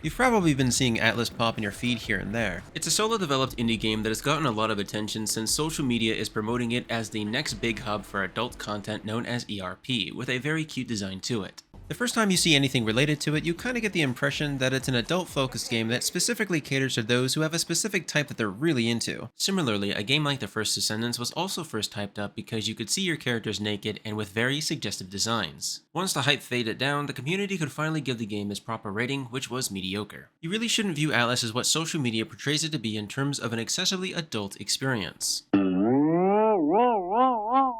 You've probably been seeing Atlyss pop in your feed here and there. It's a solo-developed indie game that has gotten a lot of attention since social media is promoting it as the next big hub for adult content known as ERP, with a very cute design to it. The first time you see anything related to it, you kinda get the impression that it's an adult-focused game that specifically caters to those who have a specific type that they're really into. Similarly, a game like The First Descendants was also first hyped up because you could see your characters naked and with very suggestive designs. Once the hype faded down, the community could finally give the game its proper rating, which was mediocre. You really shouldn't view Atlyss as what social media portrays it to be in terms of an excessively adult experience.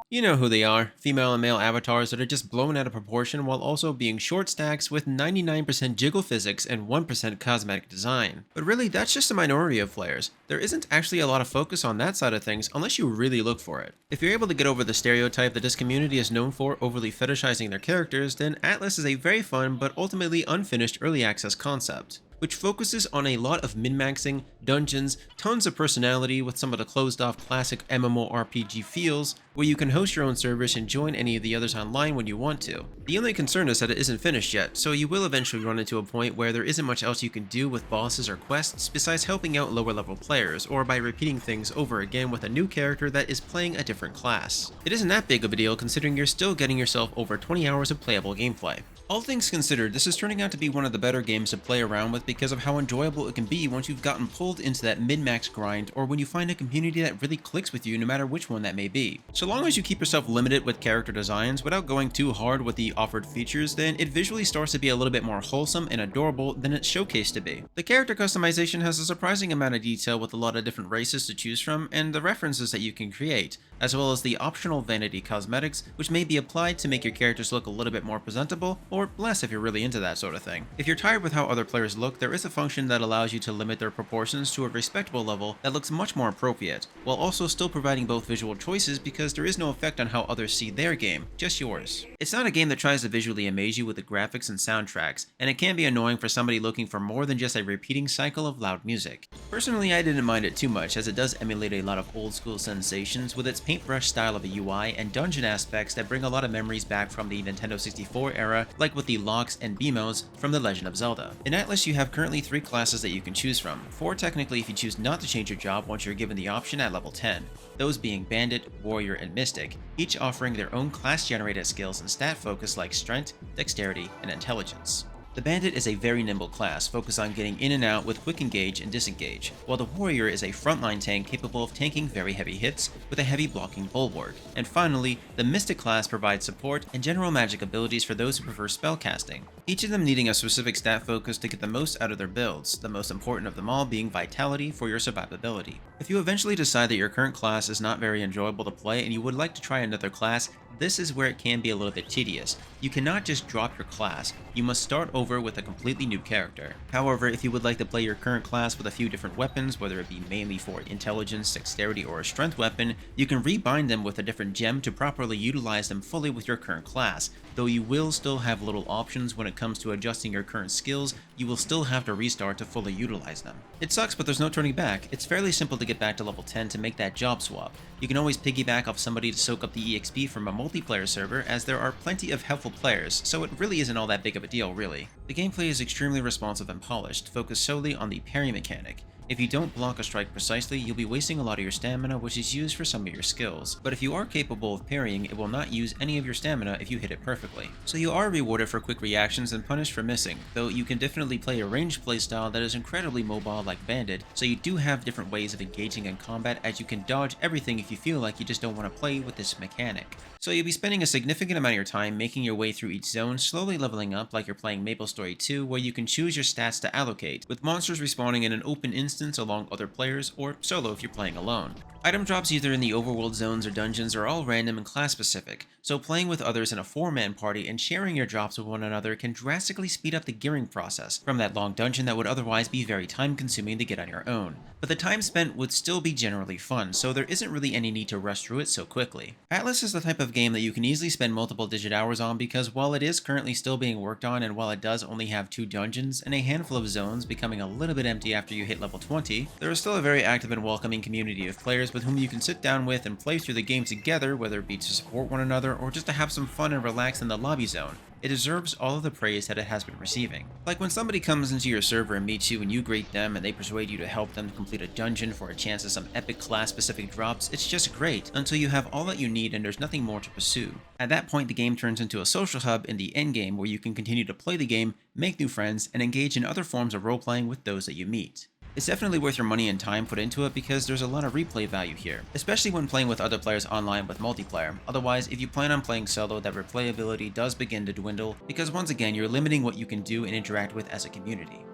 You know who they are, female and male avatars that are just blown out of proportion while also being short stacks with 99% jiggle physics and 1% cosmetic design. But really, that's just a minority of players. There isn't actually a lot of focus on that side of things unless you really look for it. If you're able to get over the stereotype that this community is known for overly fetishizing their characters, then Atlyss is a very fun but ultimately unfinished early access concept, which focuses on a lot of min-maxing, dungeons, tons of personality with some of the closed-off classic MMORPG feels, where you can host your own servers and join any of the others online when you want to. The only concern is that it isn't finished yet, so you will eventually run into a point where there isn't much else you can do with bosses or quests besides helping out lower level players, or by repeating things over again with a new character that is playing a different class. It isn't that big of a deal considering you're still getting yourself over 20 hours of playable gameplay. All things considered, this is turning out to be one of the better games to play around with because of how enjoyable it can be once you've gotten pulled into that min-max grind, or when you find a community that really clicks with you no matter which one that may be. So long as you keep yourself limited with character designs without going too hard with the offered features, then it visually starts to be a little bit more wholesome and adorable than it's showcased to be. The character customization has a surprising amount of detail with a lot of different races to choose from and the references that you can create, as well as the optional vanity cosmetics, which may be applied to make your characters look a little bit more presentable, or less if you're really into that sort of thing. If you're tired with how other players look, there is a function that allows you to limit their proportions to a respectable level that looks much more appropriate, while also still providing both visual choices because there is no effect on how others see their game, just yours. It's not a game that tries to visually amaze you with the graphics and soundtracks, and it can be annoying for somebody looking for more than just a repeating cycle of loud music. Personally, I didn't mind it too much, as it does emulate a lot of old school sensations with its paintbrush style of a UI and dungeon aspects that bring a lot of memories back from the Nintendo 64 era, like with the locks and BMOs from The Legend of Zelda. In Atlyss, you have currently 3 classes that you can choose from, 4 technically if you choose not to change your job once you're given the option at level 10, those being Bandit, Warrior, and Mystic, each offering their own class-generated skills and stat focus like Strength, Dexterity, and Intelligence. The Bandit is a very nimble class, focused on getting in and out with quick engage and disengage, while the Warrior is a frontline tank capable of tanking very heavy hits with a heavy blocking bulwark. And finally, the Mystic class provides support and general magic abilities for those who prefer spellcasting, each of them needing a specific stat focus to get the most out of their builds, the most important of them all being Vitality for your survivability. If you eventually decide that your current class is not very enjoyable to play and you would like to try another class, this is where it can be a little bit tedious. You cannot just drop your class, you must start over with a completely new character. However, if you would like to play your current class with a few different weapons, whether it be mainly for intelligence, dexterity, or a strength weapon, you can rebind them with a different gem to properly utilize them fully with your current class. Though you will still have little options when it comes to adjusting your current skills, you will still have to restart to fully utilize them. It sucks, but there's no turning back. It's fairly simple to get back to level 10 to make that job swap. You can always piggyback off somebody to soak up the EXP from a multiplayer server, as there are plenty of helpful players, so it really isn't all that big of a deal, really. The gameplay is extremely responsive and polished, focused solely on the parry mechanic. If you don't block a strike precisely, you'll be wasting a lot of your stamina, which is used for some of your skills. But if you are capable of parrying, it will not use any of your stamina if you hit it perfectly. So you are rewarded for quick reactions and punished for missing, though you can definitely play a ranged playstyle that is incredibly mobile like Bandit, so you do have different ways of engaging in combat, as you can dodge everything if you feel like you just don't want to play with this mechanic. So you'll be spending a significant amount of your time making your way through each zone, slowly leveling up like you're playing MapleStory 2, where you can choose your stats to allocate, with monsters respawning in an open instance along other players, or solo if you're playing alone. Item drops either in the overworld zones or dungeons are all random and class specific, so playing with others in a 4-man party and sharing your drops with one another can drastically speed up the gearing process from that long dungeon that would otherwise be very time consuming to get on your own. But the time spent would still be generally fun, so there isn't really any need to rush through it so quickly. Atlyss is the type of game that you can easily spend multiple digit hours on because while it is currently still being worked on and while it does only have 2 dungeons and a handful of zones becoming a little bit empty after you hit level 20, there is still a very active and welcoming community of players with whom you can sit down with and play through the game together, whether it be to support one another or just to have some fun and relax in the lobby zone. it deserves all of the praise that it has been receiving. Like when somebody comes into your server and meets you and you greet them and they persuade you to help them complete a dungeon for a chance at some epic class specific drops, it's just great until you have all that you need and there's nothing more to pursue. At that point, the game turns into a social hub in the endgame where you can continue to play the game, make new friends, and engage in other forms of role-playing with those that you meet. It's definitely worth your money and time put into it because there's a lot of replay value here, especially when playing with other players online with multiplayer. Otherwise, if you plan on playing solo, that replayability does begin to dwindle because once again, you're limiting what you can do and interact with as a community.